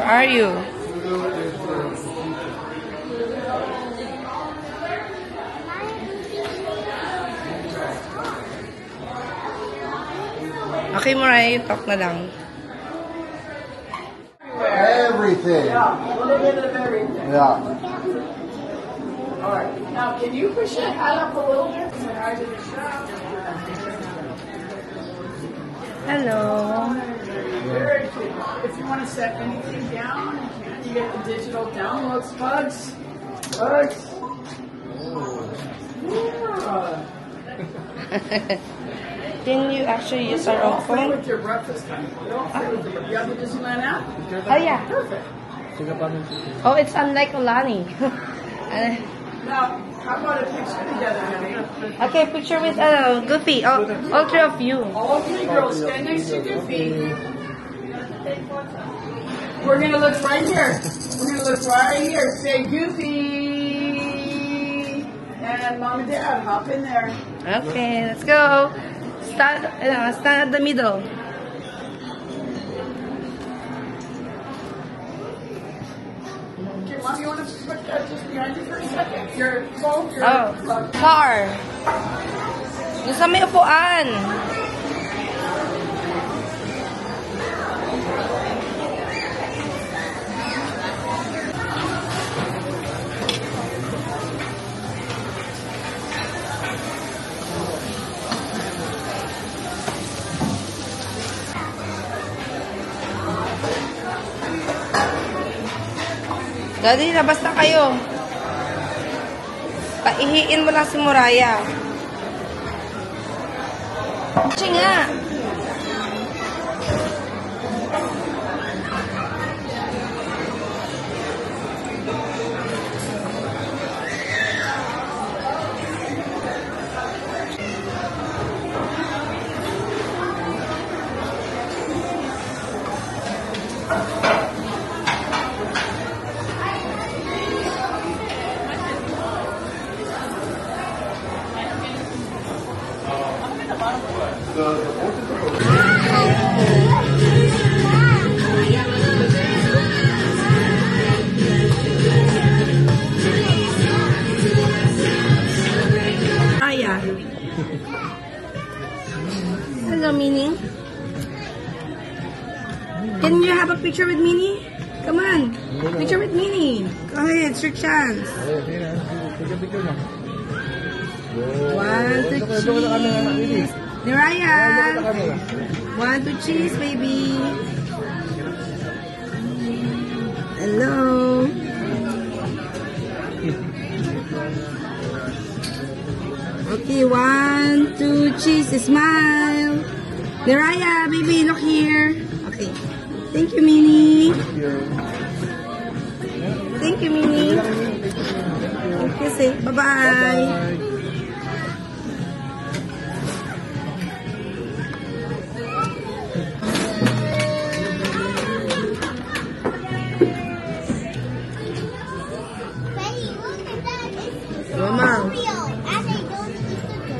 are you? Okay, Mariah, talk na lang. Everything. Yeah, a little bit of everything. Yeah. All right. Now, can you push your hat up a little bit? Hello. Very good. If you want to set anything down, you can. You get the digital downloads, hugs. Hugs. Can you actually use our own Don't play phone? with your breakfast time. Don't play with your. You have the Disneyland app? Oh, yeah. Perfect. Oh, it's unlike Olani. Now, how about a picture together, honey? Okay, picture with Goofy. Oh, all three of you. All three girls stand next to Goofy. We're gonna look right here. We're gonna look right here. Say Goofy. And Mom and Dad, hop in there. Okay, let's go. Stand at the middle. Okay, Mom, you want to put that just behind you for a second? Your phone, your Car. Nasa may upuan. Daddy, labas na kayo. Paihiin mo lang si Moraya. Kasi nga. Aya. Hello, Minnie. Can you have a picture with Minnie? Come on. Picture with Minnie. Go ahead, it's your chance. One, two, cheese. Niraya. One, two, cheese, baby. Hello. Okay, one, two, cheese, smile. Niraya, baby, look here. Okay. Thank you, Minnie. Thank you, Minnie. Thank you, say bye-bye. Mama,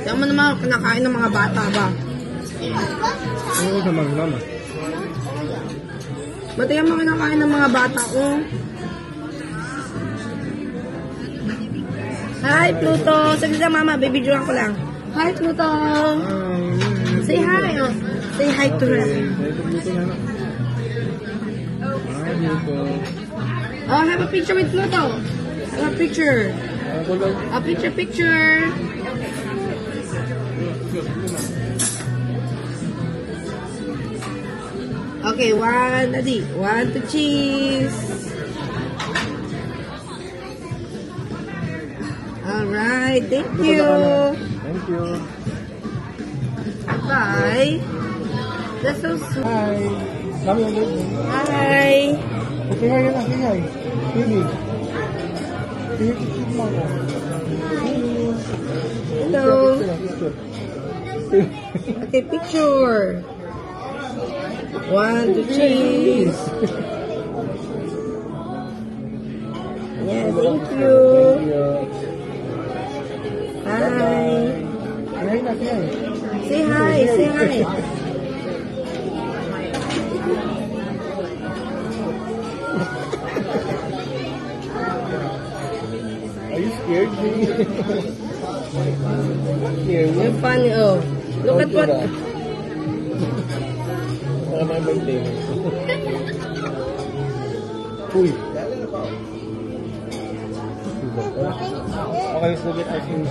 tama naman kinakain ng mga bata ba? Oo naman, mama. Ba't yung mga kinakain ng mga bata ko? Hi, Pluto! Saglit lang, Mama. Baby-drawing ko lang. Hi, Pluto! Say hi! Oh. Say hi to her. Oh, have a picture with Pluto. Have a picture. A picture. Okay, one, Adi. One, two, cheese. Alright, thank you. Thank you. Bye. That's so sweet. Hi. Kami ulit. Hi. Okay, hi na, hi. Baby. Hello. Okay, picture. One, two, cheese. Yeah, thank you. Hi. Hi na, hi. Say hi, say hi. birthday. Here, You're funny, oh. Look at what... Baka may birthday. Uy. Okay, let's look at ice cream.